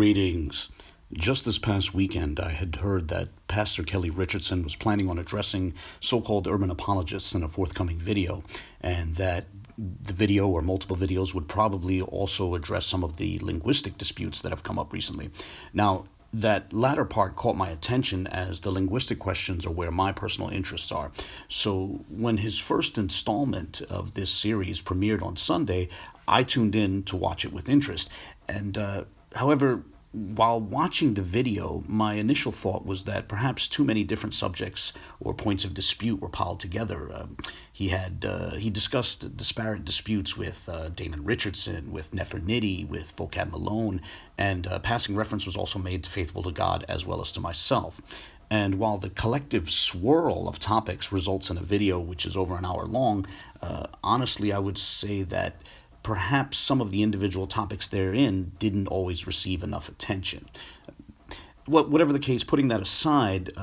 Greetings. Just this past weekend, I had heard that Pastor Kelly Richardson was planning on addressing so-called urban apologists in a forthcoming video, and that the video or multiple videos would probably also address some of the linguistic disputes that have come up recently. Now, that latter part caught my attention as the linguistic questions are where my personal interests are. So when his first installment of this series premiered on Sunday, I tuned in to watch it with interest. And however, while watching the video, my initial thought was that perhaps too many different subjects or points of dispute were piled together. He discussed disparate disputes with Damon Richardson, with Nefertiti, with Vocab Malone, and passing reference was also made to Faithful to God as well as to myself. And while the collective swirl of topics results in a video which is over an hour long, honestly, I would say that perhaps some of the individual topics therein didn't always receive enough attention. Whatever the case, putting that aside,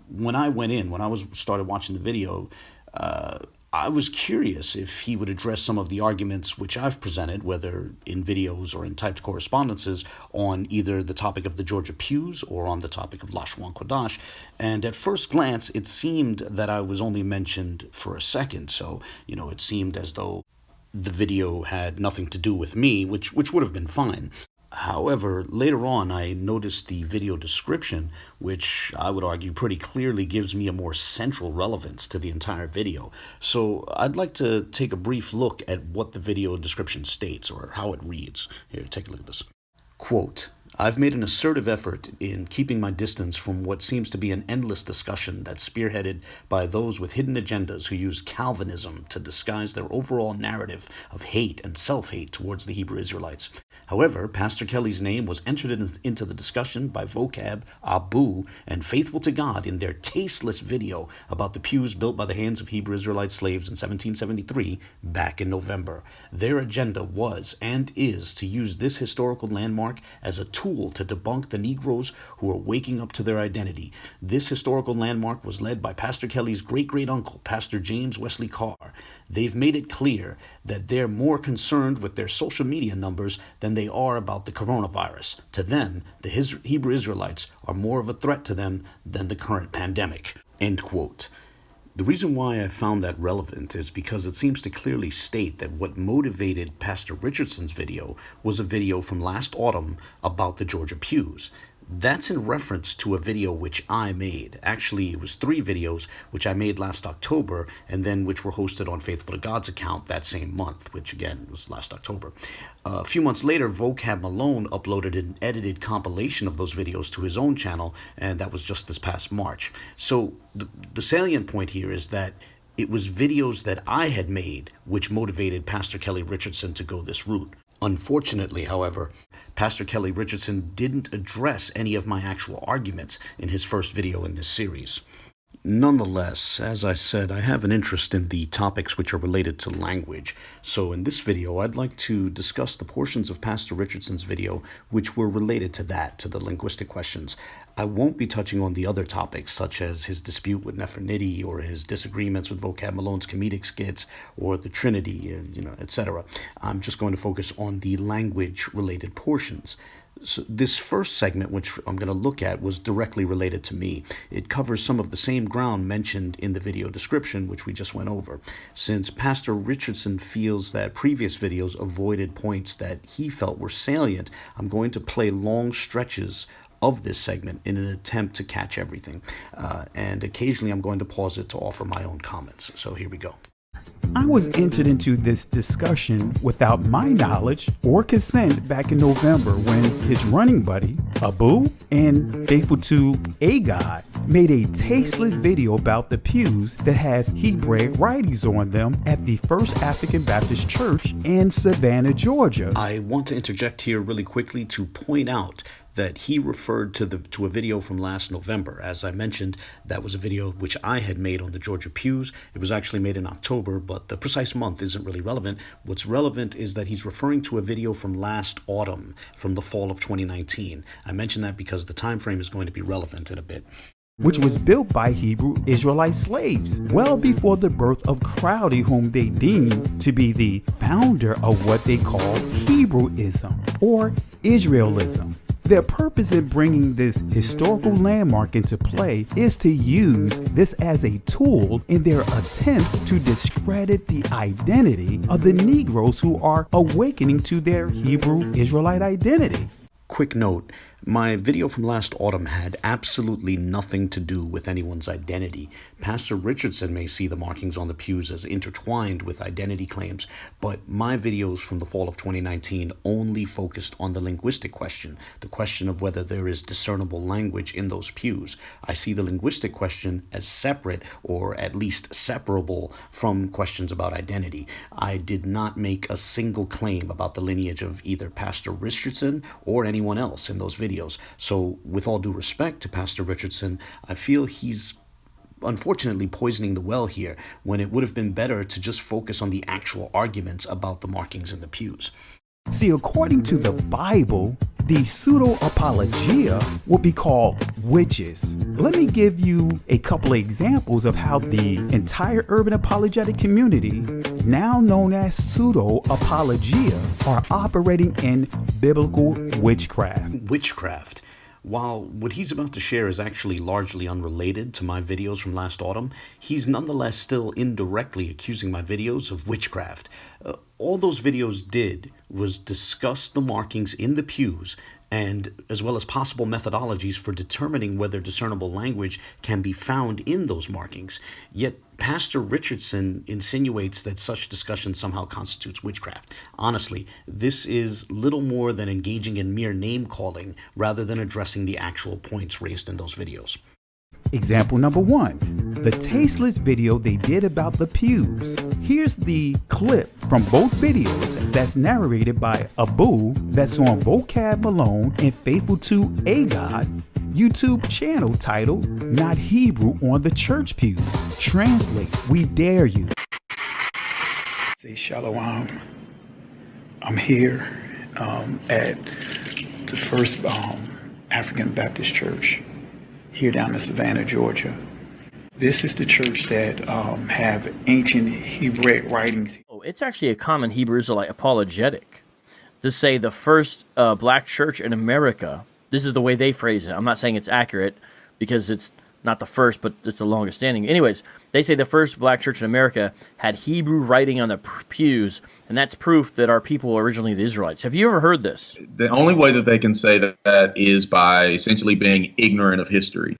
when I started watching the video, I was curious if he would address some of the arguments which I've presented, whether in videos or in typed correspondences, on either the topic of the Georgia pews or on the topic of Lashawan Quadash. And at first glance, it seemed that I was only mentioned for a second. So, it seemed as though the video had nothing to do with me, which would have been fine. However, later on, I noticed the video description, which I would argue pretty clearly gives me a more central relevance to the entire video. So I'd like to take a brief look at what the video description states, or how it reads. Here, take a look at this. Quote, "I've made an assertive effort in keeping my distance from what seems to be an endless discussion that's spearheaded by those with hidden agendas who use Calvinism to disguise their overall narrative of hate and self-hate towards the Hebrew Israelites. However, Pastor Kelly's name was entered into the discussion by Vocab, Abu, and Faithful to God in their tasteless video about the pews built by the hands of Hebrew Israelite slaves in 1773 back in November. Their agenda was and is to use this historical landmark as a tool to debunk the Negroes who are waking up to their identity. This historical landmark was led by Pastor Kelly's great-great-uncle, Pastor James Wesley Carr. They've made it clear that they're more concerned with their social media numbers than they are about the coronavirus. To them, the Hebrew Israelites are more of a threat to them than the current pandemic." End quote. The reason why I found that relevant is because it seems to clearly state that what motivated Pastor Richardson's video was a video from last autumn about the Georgia pews. That's in reference to a video which I made. Actually, it was 3 videos which I made last October, and then which were hosted on Faithful to God's account that same month, which again was last October. A few months later, Vocab Malone uploaded an edited compilation of those videos to his own channel, and that was just this past March. So the salient point here is that it was videos that I had made which motivated Pastor Kelly Richardson to go this route. Unfortunately, however, Pastor Kelly Richardson didn't address any of my actual arguments in his first video in this series. Nonetheless, as I said, I have an interest in the topics which are related to language. So in this video, I'd like to discuss the portions of Pastor Richardson's video which were related to the linguistic questions. I won't be touching on the other topics, such as his dispute with Nefertiti, or his disagreements with Vocab Malone's comedic skits, or the Trinity, etc. I'm just going to focus on the language-related portions. So this first segment, which I'm going to look at, was directly related to me. It covers some of the same ground mentioned in the video description, which we just went over. Since Pastor Richardson feels that previous videos avoided points that he felt were salient, I'm going to play long stretches of this segment in an attempt to catch everything. And occasionally I'm going to pause it to offer my own comments. So here we go. I was entered into this discussion without my knowledge or consent back in November when his running buddy, Abu, and Faithful to a God, made a tasteless video about the pews that has Hebraic writings on them at the First African Baptist Church in Savannah, Georgia. I want to interject here really quickly to point out that he referred to a video from last November. As I mentioned, that was a video which I had made on the Georgia pews. It was actually made in October, but the precise month isn't really relevant. What's relevant is that he's referring to a video from last autumn, from the fall of 2019. I mention that because the time frame is going to be relevant in a bit. Which was built by Hebrew Israelite slaves well before the birth of Crowdy, whom they deemed to be the founder of what they call Hebrewism or Israelism. Their purpose in bringing this historical landmark into play is to use this as a tool in their attempts to discredit the identity of the Negroes who are awakening to their Hebrew Israelite identity. Quick note, my video from last autumn had absolutely nothing to do with anyone's identity. Pastor Richardson may see the markings on the pews as intertwined with identity claims, but my videos from the fall of 2019 only focused on the linguistic question, the question of whether there is discernible language in those pews. I see the linguistic question as separate, or at least separable, from questions about identity. I did not make a single claim about the lineage of either Pastor Richardson or anyone else in those videos. So with all due respect to Pastor Richardson, I feel he's unfortunately poisoning the well here, when it would have been better to just focus on the actual arguments about the markings in the pews. See, according to the Bible, the pseudo-apologia will be called witches. Let me give you a couple of examples of how the entire urban apologetic community, now known as pseudo-apologia, are operating in biblical witchcraft. Witchcraft. While what he's about to share is actually largely unrelated to my videos from last autumn, he's nonetheless still indirectly accusing my videos of witchcraft. All those videos did was discuss the markings in the pews, and as well as possible methodologies for determining whether discernible language can be found in those markings. Yet Pastor Richardson insinuates that such discussion somehow constitutes witchcraft. Honestly, this is little more than engaging in mere name-calling rather than addressing the actual points raised in those videos. Example number 1, the tasteless video they did about the pews. Here's the clip from both videos that's narrated by Abu, that's on Vocab Malone and Faithful to a God YouTube channel titled Not Hebrew on the Church Pews. Translate, we dare you. Say Shalom. I'm here at the First African Baptist Church here down in Savannah, Georgia. This is the church that have ancient Hebraic writings. Oh, it's actually a common Hebrew Israelite apologetic to say the first black church in America. This is the way they phrase it. I'm not saying it's accurate because it's not the first, but it's the longest standing. Anyways, they say the first black church in America had Hebrew writing on the pews, and that's proof that our people were originally the Israelites. Have you ever heard this? The only way that they can say that is by essentially being ignorant of history.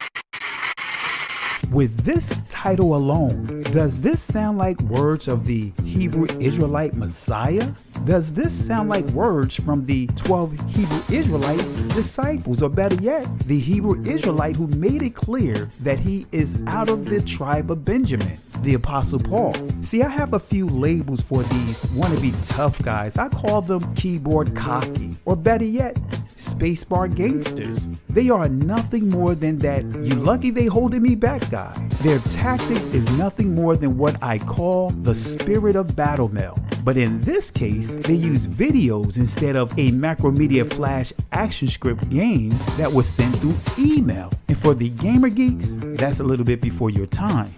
With this title alone, does this sound like words of the Hebrew Israelite Messiah? Does this sound like words from the 12 Hebrew Israelite disciples, or better yet, the Hebrew Israelite who made it clear that he is out of the tribe of Benjamin, the Apostle Paul? See, I have a few labels for these wannabe tough guys. I call them keyboard cocky, or better yet, spacebar gangsters. They are nothing more than that "you lucky they holding me back" guy. Their tactics is nothing more than what I call the spirit of battle mail. But in this case, they use videos instead of a Macromedia Flash action script game that was sent through email. And for the gamer geeks, that's a little bit before your time.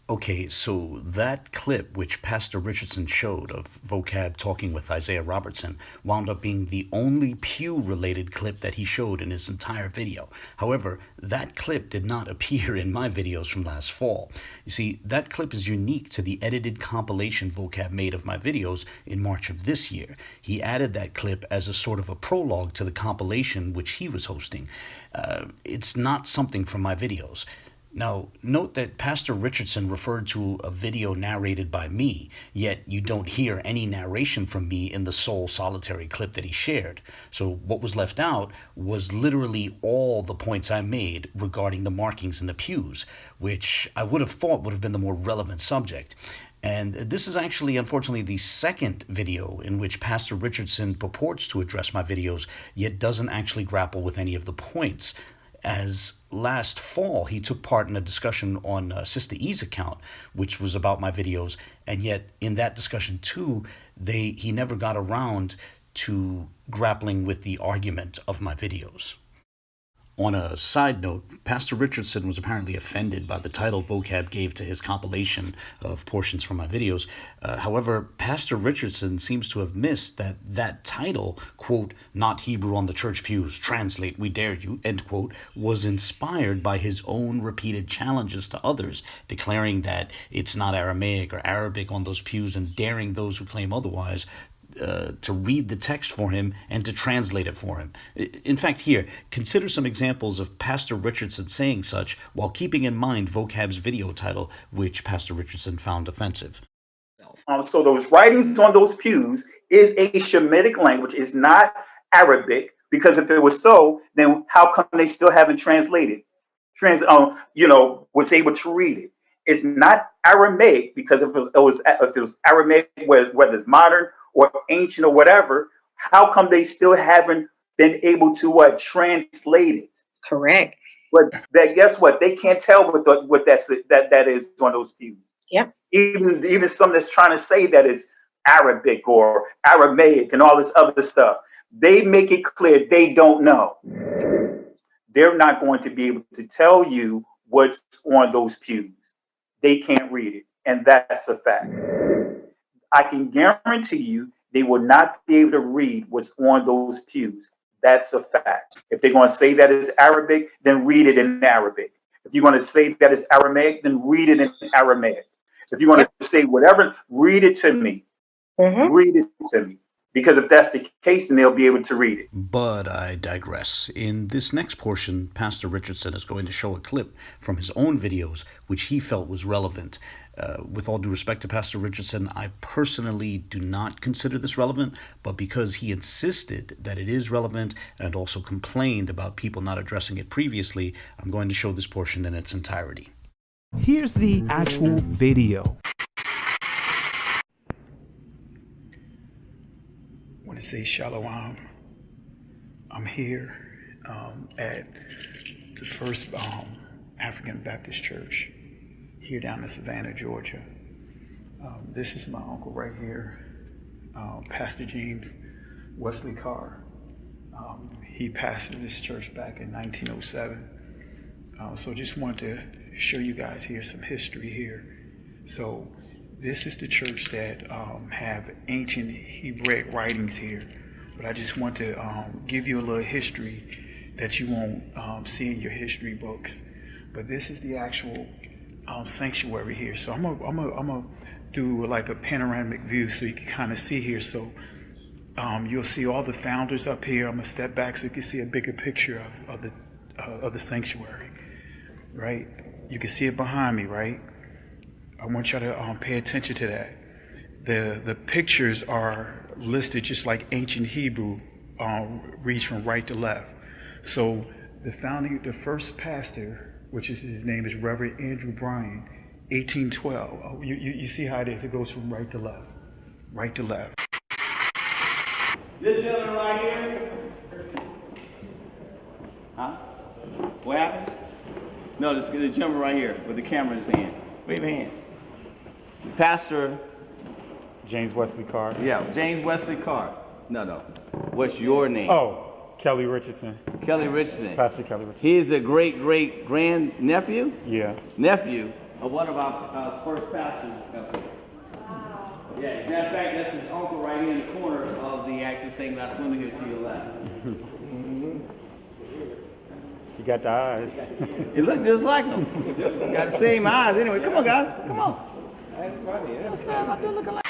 Okay, so that clip which Pastor Richardson showed of Vocab talking with Isaiah Robertson wound up being the only pew-related clip that he showed in his entire video. However, that clip did not appear in my videos from last fall. You see, that clip is unique to the edited compilation Vocab made of my videos in March of this year. He added that clip as a sort of a prologue to the compilation which he was hosting. It's not something from my videos. Now, note that Pastor Richardson referred to a video narrated by me, yet you don't hear any narration from me in the sole solitary clip that he shared. So what was left out was literally all the points I made regarding the markings in the pews, which I would have thought would have been the more relevant subject. And this is actually, unfortunately, the second video in which Pastor Richardson purports to address my videos, yet doesn't actually grapple with any of the points. As last fall, he took part in a discussion on Sister E's account, which was about my videos, and yet in that discussion too, he never got around to grappling with the argument of my videos. On a side note, Pastor Richardson was apparently offended by the title Vocab gave to his compilation of portions from my videos. However, Pastor Richardson seems to have missed that that title, quote, "Not Hebrew on the church pews, translate, we dare you," end quote, was inspired by his own repeated challenges to others, declaring that it's not Aramaic or Arabic on those pews and daring those who claim otherwise to read the text for him and to translate it for him. In fact, here, consider some examples of Pastor Richardson saying such while keeping in mind Vocab's video title, which Pastor Richardson found offensive. So those writings on those pews is a Shemitic language, is not Arabic, because if it was so, then how come they still haven't translated? Was able to read it. It's not Aramaic, because if it was Aramaic, whether it's modern or ancient or whatever, how come they still haven't been able to translate it? Correct. But guess what? They can't tell what that is on those pews. Yep. Even some that's trying to say that it's Arabic or Aramaic and all this other stuff, they make it clear they don't know. They're not going to be able to tell you what's on those pews. They can't read it, and that's a fact. I can guarantee you they will not be able to read what's on those pews. That's a fact. If they're going to say that it's Arabic, then read it in Arabic. If you're going to say that it's Aramaic, then read it in Aramaic. If you're going to say whatever, read it to me. Mm-hmm. Read it to me. Because if that's the case, then they'll be able to read it. But I digress. In this next portion, Pastor Richardson is going to show a clip from his own videos, which he felt was relevant. With all due respect to Pastor Richardson, I personally do not consider this relevant, but because he insisted that it is relevant and also complained about people not addressing it previously, I'm going to show this portion in its entirety. Here's the actual video. I want to say Shalom. I'm here at the First African Baptist Church here down in Savannah, Georgia. This is my uncle right here, Pastor James Wesley Carr. He pastored this church back in 1907. So just wanted to show you guys here some history here. So this is the church that have ancient Hebraic writings here, but I just want to give you a little history that you won't see in your history books. But this is the actual sanctuary here. So I'm gonna do like a panoramic view so you can kind of see here. So you'll see all the founders up here. I'm gonna step back so you can see a bigger picture of the sanctuary. Right? You can see it behind me, right? I want y'all to pay attention to that. The pictures are listed just like ancient Hebrew reads from right to left. So the first pastor, which is his name is Reverend Andrew Bryan, 1812. Oh, you see how it is? It goes from right to left, right to left. This gentleman right here. Huh? What happened? No, this the gentleman right here with the camera in his hand. Wave your hand. Pastor James Wesley Carr. Yeah, James Wesley Carr. No. What's your name? Oh, Kelly Richardson. Kelly Richardson. Pastor Kelly Richardson. He is a great grandnephew? Yeah. Nephew of one of our first pastors. Yeah, as a matter of fact, that's his uncle right here in the corner of the actual St. Glass window here to your left. You got the eyes. It looked just like him. Got the same eyes anyway. Come on, guys. Come on. That's funny. What's that out there looking like?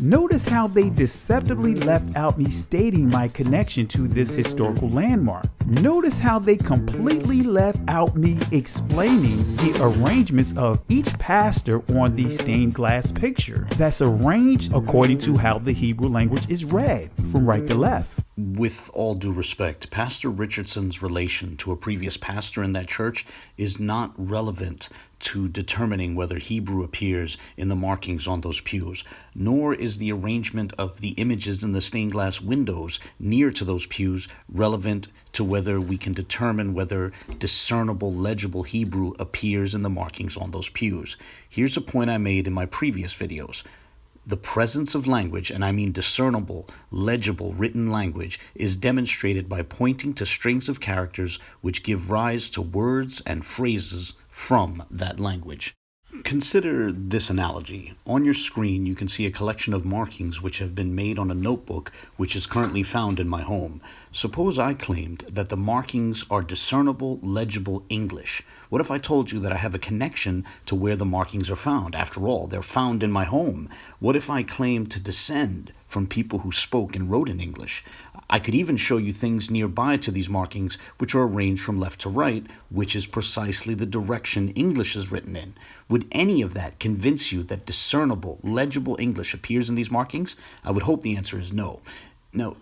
Notice how they deceptively left out me stating my connection to this historical landmark. Notice how they completely left out me explaining the arrangements of each pastor on the stained glass picture that's arranged according to how the Hebrew language is read from right to left. With all due respect, Pastor Richardson's relation to a previous pastor in that church is not relevant to determining whether Hebrew appears in the markings on those pews, nor is the arrangement of the images in the stained glass windows near to those pews relevant to whether we can determine whether discernible, legible Hebrew appears in the markings on those pews. Here's a point I made in my previous videos. The presence of language, and I mean discernible, legible, written language, is demonstrated by pointing to strings of characters which give rise to words and phrases from that language. Consider this analogy. On your screen, you can see a collection of markings which have been made on a notebook which is currently found in my home. Suppose I claimed that the markings are discernible, legible English. What if I told you that I have a connection to where the markings are found? After all, they're found in my home. What if I claimed to descend from people who spoke and wrote in English? I could even show you things nearby to these markings which are arranged from left to right, which is precisely the direction English is written in. Would any of that convince you that discernible, legible English appears in these markings? I would hope the answer is no. Now,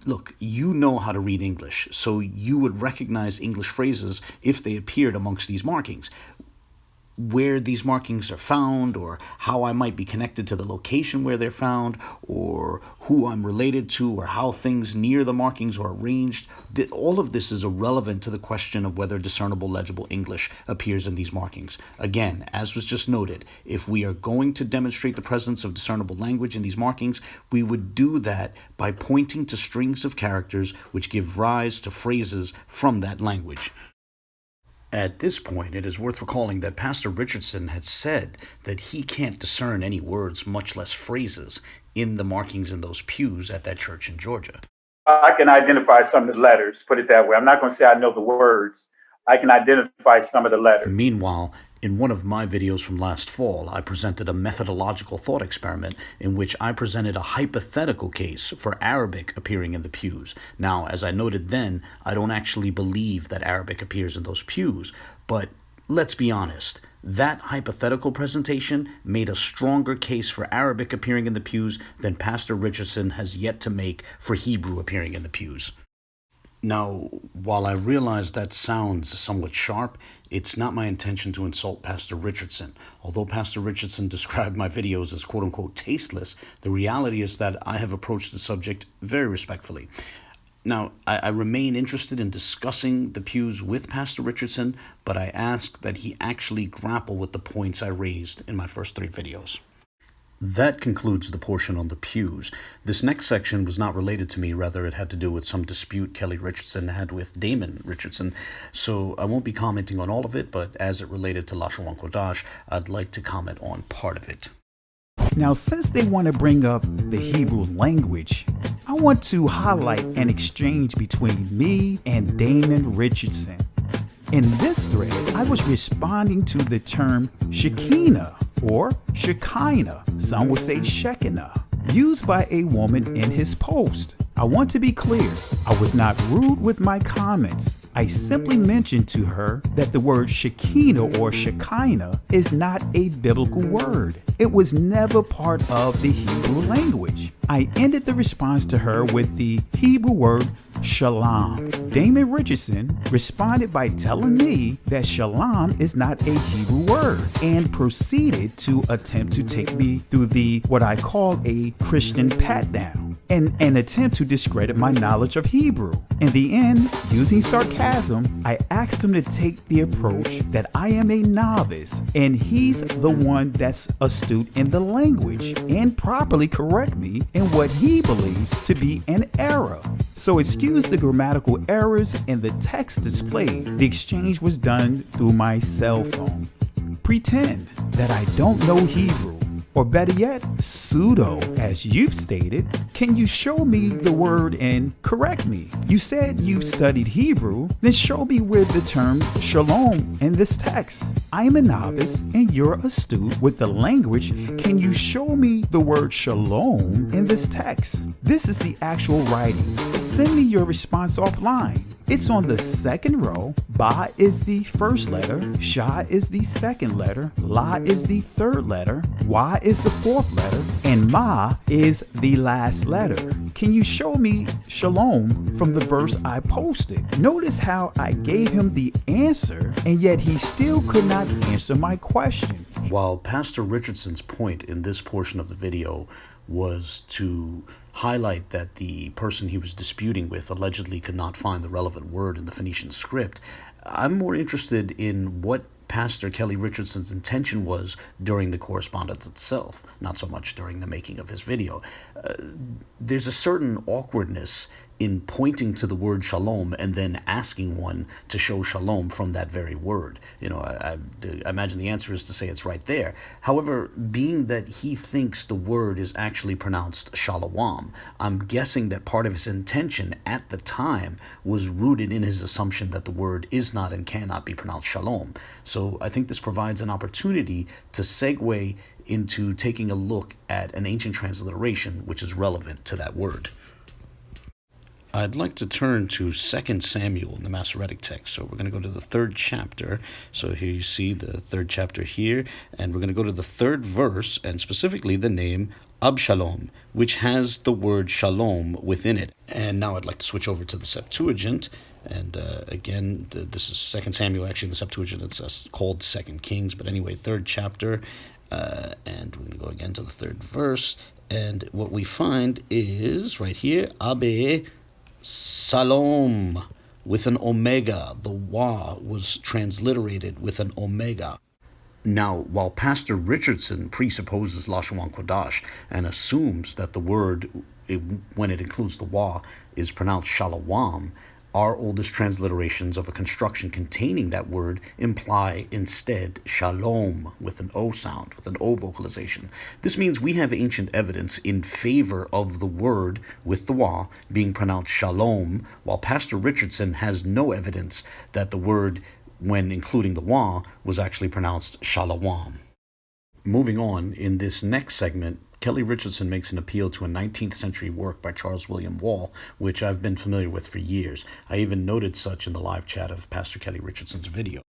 look, you know how to read English, so you would recognize English phrases if they appeared amongst these markings. Where these markings are found, or how I might be connected to the location where they're found, or who I'm related to, or how things near the markings are arranged, all of this is irrelevant to the question of whether discernible, legible English appears in these markings. Again, as was just noted, if we are going to demonstrate the presence of discernible language in these markings, we would do that by pointing to strings of characters which give rise to phrases from that language. At this point, it is worth recalling that Pastor Richardson had said that he can't discern any words, much less phrases, in the markings in those pews at that church in Georgia. I can identify some of the letters, put it that way. I'm not going to say I know the words. I can identify some of the letters. Meanwhile, in one of my videos from last fall, I presented a methodological thought experiment in which I presented a hypothetical case for Arabic appearing in the pews. Now, as I noted then, I don't actually believe that Arabic appears in those pews, but let's be honest. That hypothetical presentation made a stronger case for Arabic appearing in the pews than Pastor Richardson has yet to make for Hebrew appearing in the pews. Now, while I realize that sounds somewhat sharp, it's not my intention to insult Pastor Richardson. Although Pastor Richardson described my videos as quote-unquote tasteless, the reality is that I have approached the subject very respectfully. Now, I remain interested in discussing the pews with Pastor Richardson, but I ask that he actually grapple with the points I raised in my first 3 videos. That concludes the portion on the pews. This next section was not related to me, rather it had to do with some dispute Kelly Richardson had with Damon Richardson, so I won't be commenting on all of it, but as it related to Lashawan Quadash, I'd like to comment on part of it. Now, since they want to bring up the Hebrew language, I want to highlight an exchange between me and Damon Richardson. In this thread, I was responding to the term Shekinah or Shekinah, some would say Shekinah, used by a woman in his post. I want to be clear, I was not rude with my comments. I simply mentioned to her that the word Shekinah or Shekinah is not a biblical word. It was never part of the Hebrew language. I ended the response to her with the Hebrew word shalom. Damon Richardson responded by telling me that shalom is not a Hebrew word and proceeded to attempt to take me through what I call a Christian pat down and an attempt to discredit my knowledge of Hebrew. In the end, using sarcasm, I asked him to take the approach that I am a novice and he's the one that's astute in the language and properly correct me in what he believes to be an error. So excuse the grammatical errors in the text displayed. The exchange was done through my cell phone. Pretend that I don't know Hebrew, or better yet, pseudo, as you've stated. Can you show me the word and correct me? You said you've studied Hebrew, then show me where the term shalom in this text. I'm a novice and you're astute with the language. Can you show me the word shalom in this text? This is the actual writing. Send me your response offline. It's on the second row. Ba is the first letter, Sha is the second letter, La is the third letter, Y is the fourth letter, and Ma is the last letter. Can you show me shalom from the verse I posted? Notice how I gave him the answer, and yet he still could not answer my question. While Pastor Richardson's point in this portion of the video was to highlight that the person he was disputing with allegedly could not find the relevant word in the Phoenician script, I'm more interested in what Pastor Kelly Richardson's intention was during the correspondence itself, not so much during the making of his video. There's a certain awkwardness in pointing to the word shalom and then asking one to show shalom from that very word. I imagine the answer is to say it's right there. However, being that he thinks the word is actually pronounced shalom, I'm guessing that part of his intention at the time was rooted in his assumption that the word is not and cannot be pronounced shalom. So I think this provides an opportunity to segue into taking a look at an ancient transliteration which is relevant to that word. I'd like to turn to 2 Samuel in the Masoretic text. So we're going to go to the 3rd chapter. So here you see the 3rd chapter here, and we're going to go to the 3rd verse, and specifically the name Abshalom, which has the word shalom within it. And now I'd like to switch over to the Septuagint. And again, this is 2 Samuel. Actually, in the Septuagint, it's called 2 Kings. But anyway, 3rd chapter. And we're going to go again to the 3rd verse. And what we find is right here, Abe Salom, with an omega. The wa was transliterated with an omega. Now, while Pastor Richardson presupposes Lashawan Quadash and assumes that the word, when it includes the wa, is pronounced shalom, our oldest transliterations of a construction containing that word imply instead shalom with an O sound, with an O vocalization. This means we have ancient evidence in favor of the word with the wa being pronounced shalom, while Pastor Richardson has no evidence that the word, when including the wa, was actually pronounced shalom. Moving on, in this next segment, Kelly Richardson makes an appeal to a 19th century work by Charles William Wall, which I've been familiar with for years. I even noted such in the live chat of Pastor Kelly Richardson's video.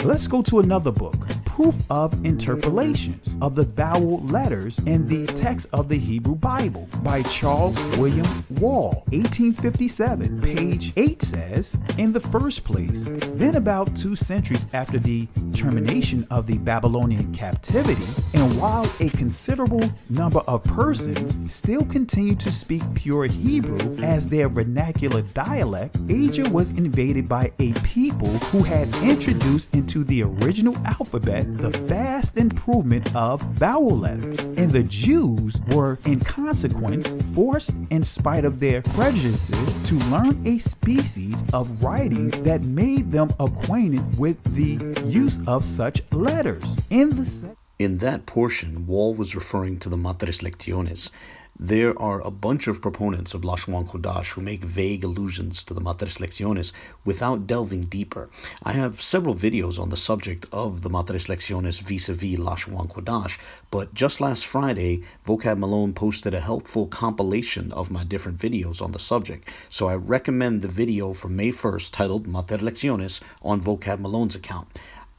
Let's go to another book, Proof of Interpolations of the Vowel Letters in the Text of the Hebrew Bible by Charles William Wall, 1857. Page 8 says, in the first place, then about 2 centuries after the termination of the Babylonian captivity, and while a considerable number of persons still continued to speak pure Hebrew as their vernacular dialect, Asia was invaded by a people who had introduced into the original alphabet the vast improvement of vowel letters, and the Jews were in consequence forced, in spite of their prejudices, to learn a species of writing that made them acquainted with the use of such letters. In that portion, Wall was referring to the matres lectionis. There are a bunch of proponents of Lashawan Quadash who make vague allusions to the matres lectionis without delving deeper. I have several videos on the subject of the matres lectionis vis-a-vis Lashawan Quadash, but just last Friday, Vocab Malone posted a helpful compilation of my different videos on the subject, so I recommend the video from May 1st titled Matres lectionis on Vocab Malone's account.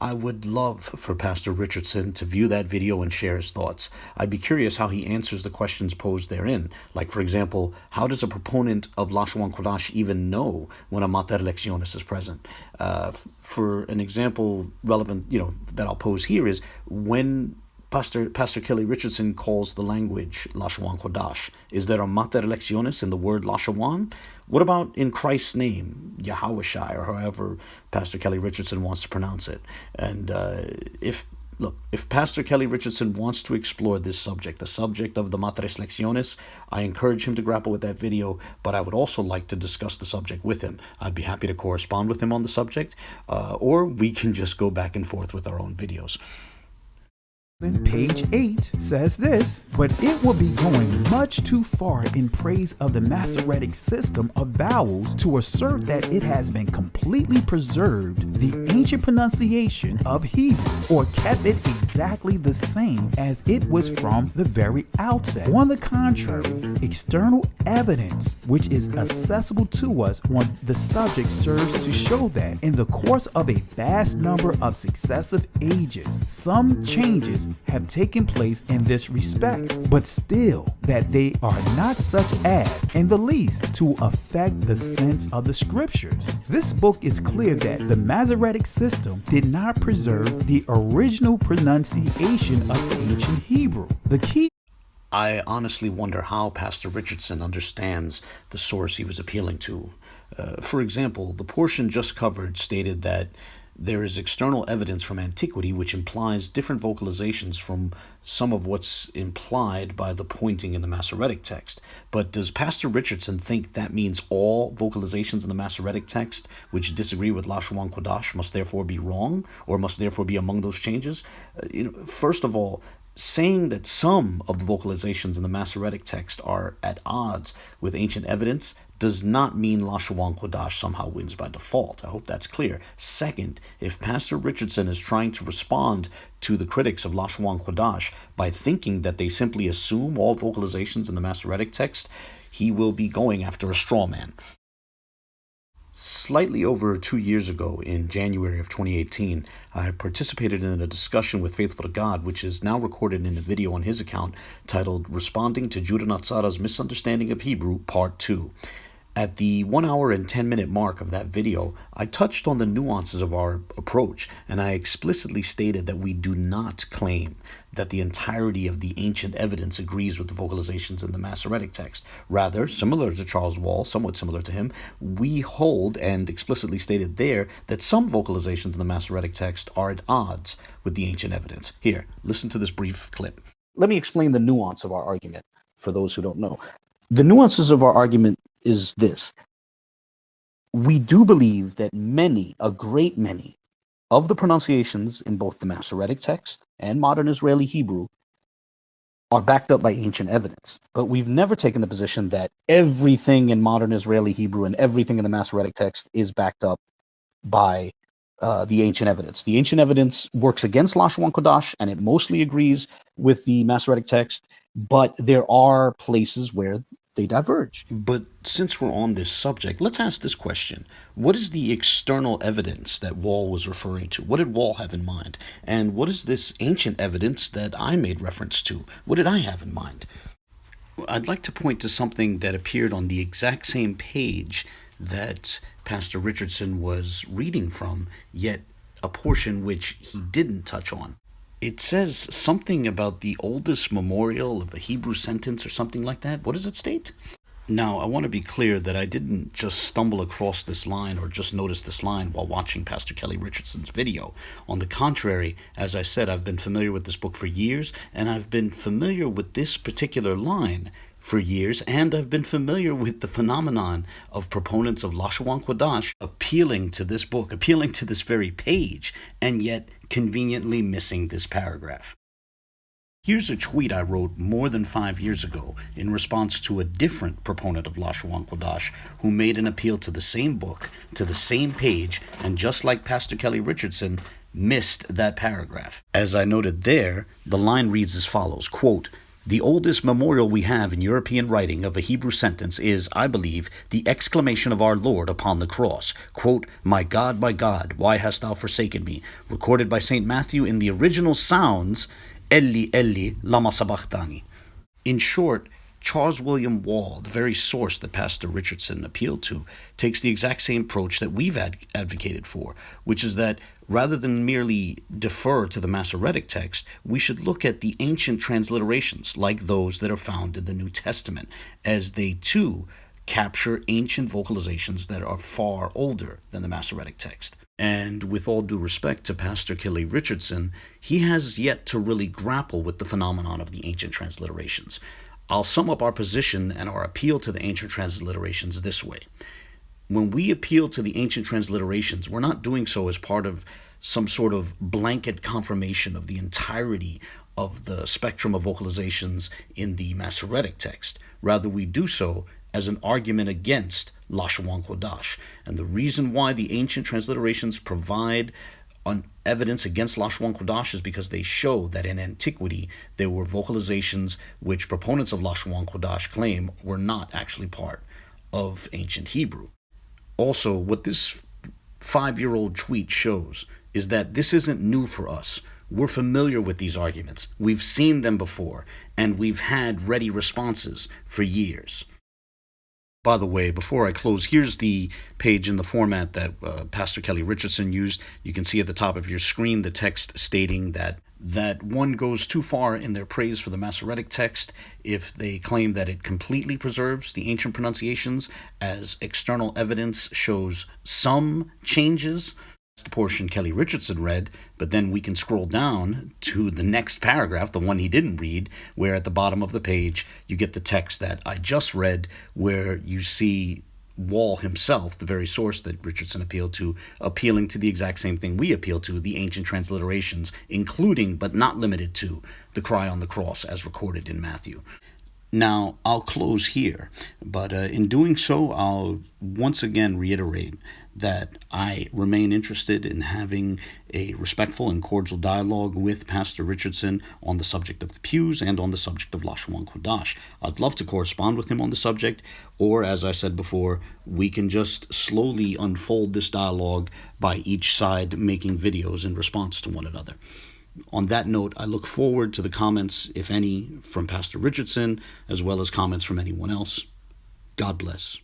I would love for Pastor Richardson to view that video and share his thoughts. I'd be curious how he answers the questions posed therein. Like, for example, how does a proponent of Lashawan Quadash even know when a mater lectionis is present? For an example relevant, that I'll pose here is when Pastor Kelly Richardson calls the language Lashawan Quadash. Is there a mater lectionis in the word Lashawan? What about in Christ's name, Yahawashai, or however Pastor Kelly Richardson wants to pronounce it? And if Pastor Kelly Richardson wants to explore this subject, the subject of the matres lectionis, I encourage him to grapple with that video, but I would also like to discuss the subject with him. I'd be happy to correspond with him on the subject, or we can just go back and forth with our own videos. Page 8 says this, but it will be going much too far in praise of the Masoretic system of vowels to assert that it has been completely preserved the ancient pronunciation of Hebrew, or kept it exactly the same as it was from the very outset. On the contrary, external evidence which is accessible to us on the subject serves to show that in the course of a vast number of successive ages, some changes have taken place in this respect, but still that they are not such as, in the least, to affect the sense of the scriptures. This book is clear that the Masoretic system did not preserve the original pronunciation of ancient Hebrew. The key. I honestly wonder how Pastor Richardson understands the source he was appealing to. For example, the portion just covered stated that there is external evidence from antiquity which implies different vocalizations from some of what's implied by the pointing in the Masoretic text. But does Pastor Richardson think that means all vocalizations in the Masoretic text which disagree with Lashawan Quadash must therefore be wrong, or must therefore be among those changes? First of all, saying that some of the vocalizations in the Masoretic text are at odds with ancient evidence does not mean Lashawan Quadash somehow wins by default. I hope that's clear. Second, if Pastor Richardson is trying to respond to the critics of Lashawan Quadash by thinking that they simply assume all vocalizations in the Masoretic text, he will be going after a straw man. Slightly over 2 years ago, in January of 2018, I participated in a discussion with Faithful to God, which is now recorded in a video on his account titled Responding to Judah Natzara's Misunderstanding of Hebrew, Part 2. At the 1 hour and 10-minute mark of that video, I touched on the nuances of our approach, and I explicitly stated that we do not claim that the entirety of the ancient evidence agrees with the vocalizations in the Masoretic text. Rather, similar to Charles Wall, somewhat similar to him, we hold, and explicitly stated there, that some vocalizations in the Masoretic text are at odds with the ancient evidence. Here, listen to this brief clip. Let me explain the nuance of our argument for those who don't know. The nuances of our argument is this. We do believe that a great many, of the pronunciations in both the Masoretic text and modern Israeli Hebrew are backed up by ancient evidence. But we've never taken the position that everything in modern Israeli Hebrew and everything in the Masoretic text is backed up by the ancient evidence. The ancient evidence works against Lashawan Quadash, and it mostly agrees with the Masoretic text, but there are places where they diverge. But since we're on this subject, let's ask this question. What is the external evidence that Wall was referring to? What did Wall have in mind? And what is this ancient evidence that I made reference to? What did I have in mind? I'd like to point to something that appeared on the exact same page that Pastor Richardson was reading from, yet a portion which he didn't touch on. It says something about the oldest memorial of a Hebrew sentence or something like that. What does it state? Now, I want to be clear that I didn't just stumble across this line or just notice this line while watching Pastor Kelly Richardson's video. On the contrary, as I said, I've been familiar with this book for years, and I've been familiar with this particular line for years, and I've been familiar with the phenomenon of proponents of Lashawan Quadash appealing to this book, appealing to this very page, and yet conveniently missing this paragraph. Here's a tweet I wrote more than 5 years ago in response to a different proponent of Lashawan Quadash who made an appeal to the same book, to the same page, and just like Pastor Kelly Richardson, missed that paragraph. As I noted there, the line reads as follows, quote, "The oldest memorial we have in European writing of a Hebrew sentence is, I believe, the exclamation of our Lord upon the cross. Quote, my God, why hast thou forsaken me? Recorded by St. Matthew in the original sounds, Eli, Eli, lama sabachthani." In short, Charles William Wall, the very source that Pastor Richardson appealed to, takes the exact same approach that we've advocated for, which is that rather than merely defer to the Masoretic text, we should look at the ancient transliterations like those that are found in the New Testament, as they too capture ancient vocalizations that are far older than the Masoretic text. And with all due respect to Pastor Kelly Richardson, he has yet to really grapple with the phenomenon of the ancient transliterations. I'll sum up our position and our appeal to the ancient transliterations this way. When we appeal to the ancient transliterations, we're not doing so as part of some sort of blanket confirmation of the entirety of the spectrum of vocalizations in the Masoretic text. Rather, we do so as an argument against Lashawan Quadash. And the reason why the ancient transliterations provide evidence against Lashawan Quadash is because they show that in antiquity there were vocalizations which proponents of Lashawan Quadash claim were not actually part of ancient Hebrew. Also, what this 5-year-old tweet shows is that this isn't new for us. We're familiar with these arguments. We've seen them before, and we've had ready responses for years. By the way, before I close, here's the page in the format that Pastor Kelly Richardson used. You can see at the top of your screen the text stating that one goes too far in their praise for the Masoretic text if they claim that it completely preserves the ancient pronunciations, as external evidence shows some changes the portion Kelly Richardson read, but then we can scroll down to the next paragraph, the one he didn't read, where at the bottom of the page you get the text that I just read, where you see Wall himself, the very source that Richardson appealed to, appealing to the exact same thing we appeal to, the ancient transliterations, including but not limited to the cry on the cross as recorded in Matthew. Now, I'll close here, but in doing so, I'll once again reiterate that I remain interested in having a respectful and cordial dialogue with Pastor Richardson on the subject of the pews and on the subject of Lashawan Quadash. I'd love to correspond with him on the subject, or as I said before, we can just slowly unfold this dialogue by each side making videos in response to one another. On that note, I look forward to the comments, if any, from Pastor Richardson, as well as comments from anyone else. God bless.